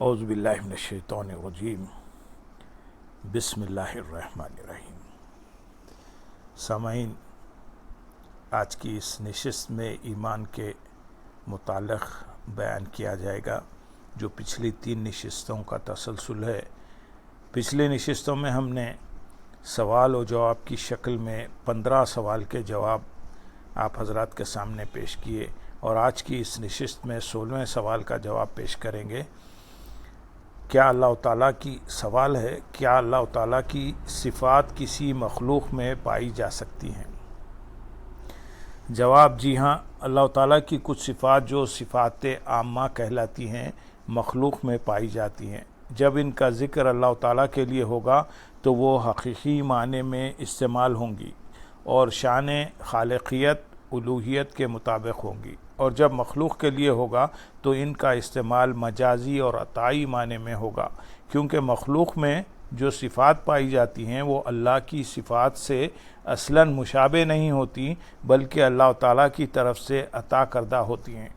اعوذ باللہ من الشیطان الرجیم بسم اللہ الرحمن الرحیم۔ سامعین، آج کی اس نشست میں ایمان کے متعلق بیان کیا جائے گا جو پچھلی 3 نشستوں کا تسلسل ہے۔ پچھلی نشستوں میں ہم نے سوال و جواب کی شکل میں 15 سوال کے جواب آپ حضرات کے سامنے پیش کیے، اور آج کی اس نشست میں 16ویں سوال کا جواب پیش کریں گے۔ کیا اللہ تعالیٰ کی سوال ہے، کیا اللہ تعالیٰ کی صفات کسی مخلوق میں پائی جا سکتی ہیں؟ جواب: جی ہاں، اللہ تعالیٰ کی کچھ صفات جو صفات عامہ کہلاتی ہیں مخلوق میں پائی جاتی ہیں۔ جب ان کا ذکر اللہ تعالیٰ کے لیے ہوگا تو وہ حقیقی معنی میں استعمال ہوں گی اور شان خالقیت الوہیت کے مطابق ہوں گی، اور جب مخلوق کے لیے ہوگا تو ان کا استعمال مجازی اور عطائی معنی میں ہوگا، کیونکہ مخلوق میں جو صفات پائی جاتی ہیں وہ اللہ کی صفات سے اصلاً مشابہ نہیں ہوتی، بلکہ اللہ تعالیٰ کی طرف سے عطا کردہ ہوتی ہیں۔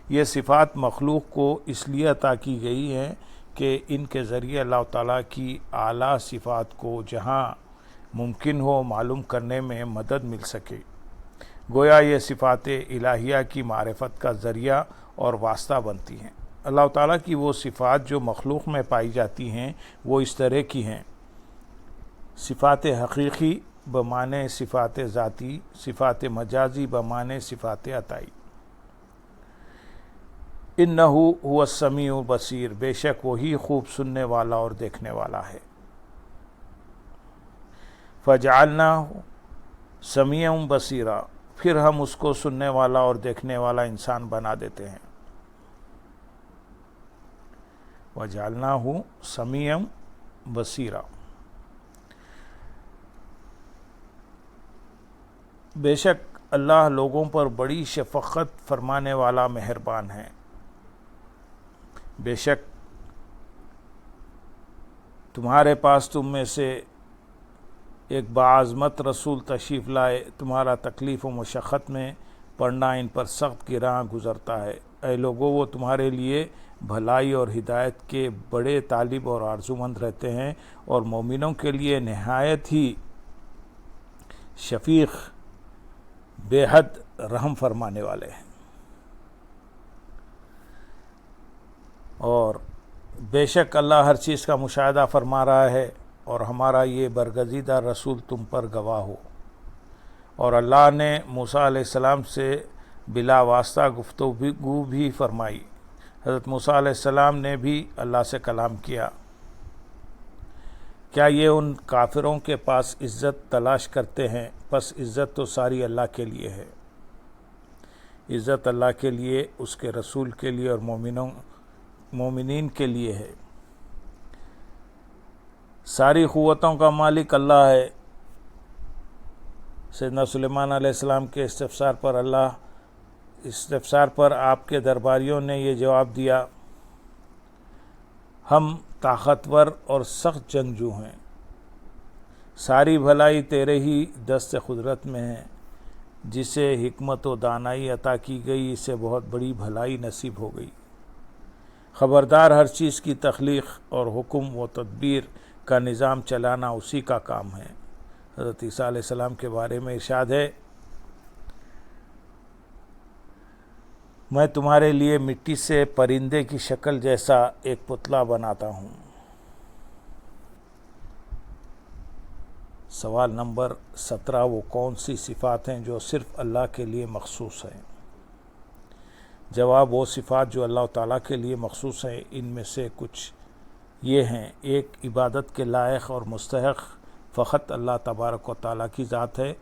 یہ صفات مخلوق کو اس لیے عطا کی گئی ہیں کہ ان کے ذریعے اللہ تعالیٰ کی اعلیٰ صفات کو جہاں ممکن ہو معلوم کرنے میں مدد مل سکے۔ گویا یہ صفات الہیہ کی معرفت کا ذریعہ اور واسطہ بنتی ہیں۔ اللہ تعالیٰ کی وہ صفات جو مخلوق میں پائی جاتی ہیں وہ اس طرح کی ہیں: صفات حقیقی بمعنی صفات ذاتی، صفات مجازی بمعنی صفات عطائی۔ انہ هو السمیع البصیر، بے شک وہی خوب سننے والا اور دیکھنے والا ہے۔ فجعلناہ سمیعا بصیرا، پھر ہم اس کو سننے والا اور دیکھنے والا انسان بنا دیتے ہیں۔ وجعلناہ سمیعا بصیرا، بے شک اللہ لوگوں پر بڑی شفقت فرمانے والا مہربان ہے۔ بے شک تمہارے پاس تم میں سے ایک باعظمت رسول تشریف لائے، تمہارا تکلیف و مشقت میں پڑنا ان پر سخت گراں گزرتا ہے۔ اے لوگو، وہ تمہارے لیے بھلائی اور ہدایت کے بڑے طالب اور آرزومند رہتے ہیں، اور مومنوں کے لیے نہایت ہی شفیق، بے حد رحم فرمانے والے ہیں۔ اور بے شک اللہ ہر چیز کا مشاہدہ فرما رہا ہے، اور ہمارا یہ برگزیدہ رسول تم پر گواہ ہو۔ اور اللہ نے موسیٰ علیہ السلام سے بلا واسطہ گفتگو بھی فرمائی۔ حضرت موسیٰ علیہ السلام نے بھی اللہ سے کلام کیا۔ کیا یہ ان کافروں کے پاس عزت تلاش کرتے ہیں؟ پس عزت تو ساری اللہ کے لیے ہے۔ عزت اللہ کے لیے، اس کے رسول کے لیے اور مومنین کے لیے ہے۔ ساری قوتوں کا مالک اللہ ہے۔ سیدنا سلیمان علیہ السلام کے استفسار پر آپ کے درباریوں نے یہ جواب دیا: ہم طاقتور اور سخت جنگجو ہیں، ساری بھلائی تیرے ہی دست قدرت میں ہے۔ جسے حکمت و دانائی عطا کی گئی اسے بہت بڑی بھلائی نصیب ہو گئی۔ خبردار، ہر چیز کی تخلیق اور حکم و تدبیر کا نظام چلانا اسی کا کام ہے۔ حضرت عیسیٰ علیہ السلام کے بارے میں ارشاد ہے: میں تمہارے لیے مٹی سے پرندے کی شکل جیسا ایک پتلا بناتا ہوں۔ سوال نمبر 17: وہ کون سی صفات ہیں جو صرف اللہ کے لیے مخصوص ہیں؟ جواب: وہ صفات جو اللہ تعالیٰ کے لیے مخصوص ہیں ان میں سے کچھ یہ ہیں: 1. عبادت کے لائق اور مستحق فقط اللہ تبارک و تعالیٰ کی ذات ہے،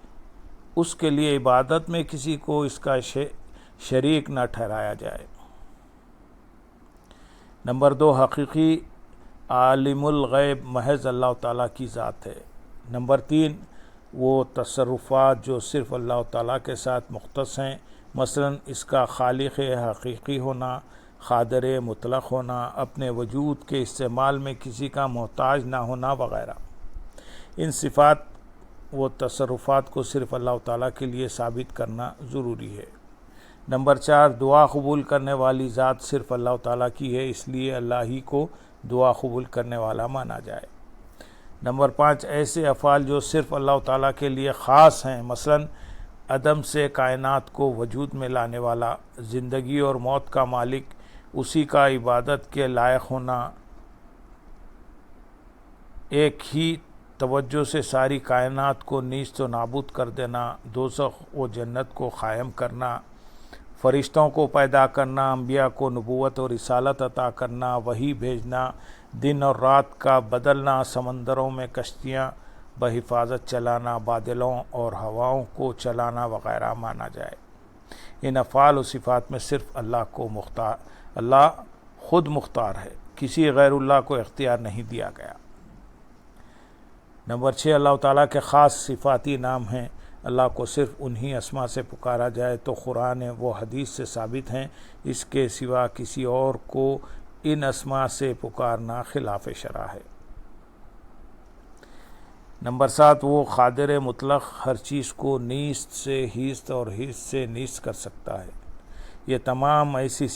اس کے لیے عبادت میں کسی کو اس کا شریک نہ ٹھہرایا جائے۔ نمبر 2. حقیقی عالم الغیب محض اللہ تعالیٰ کی ذات ہے۔ نمبر 3. وہ تصرفات جو صرف اللہ تعالیٰ کے ساتھ مختص ہیں، مثلا اس کا خالق حقیقی ہونا، قادر مطلق ہونا، اپنے وجود کے استعمال میں کسی کا محتاج نہ ہونا وغیرہ۔ ان صفات و تصرفات کو صرف اللہ تعالیٰ کے لیے ثابت کرنا ضروری ہے۔ نمبر 4، دعا قبول کرنے والی ذات صرف اللہ تعالیٰ کی ہے، اس لیے اللہ ہی کو دعا قبول کرنے والا مانا جائے۔ نمبر 5، ایسے افعال جو صرف اللہ تعالیٰ کے لیے خاص ہیں، مثلا عدم سے کائنات کو وجود میں لانے والا، زندگی اور موت کا مالک، اسی کا عبادت کے لائق ہونا، ایک ہی توجہ سے ساری کائنات کو نیست و نابود کر دینا، دوزخ و جنت کو قائم کرنا، فرشتوں کو پیدا کرنا، انبیاء کو نبوت اور رسالت عطا کرنا، وحی بھیجنا، دن اور رات کا بدلنا، سمندروں میں کشتیاں بحفاظت چلانا، بادلوں اور ہواؤں کو چلانا وغیرہ مانا جائے۔ ان افعال و صفات میں صرف اللہ خود مختار ہے، کسی غیر اللہ کو اختیار نہیں دیا گیا۔ نمبر 6، اللہ تعالیٰ کے خاص صفاتی نام ہیں، اللہ کو صرف انہی اسما سے پکارا جائے تو قرآن و حدیث سے ثابت ہیں، اس کے سوا کسی اور کو ان اسما سے پکارنا خلاف شرع ہے۔ نمبر 7، وہ قادر مطلق ہر چیز کو نیست سے ہیست اور ہیست سے نیست کر سکتا ہے۔ یہ تمام ایسی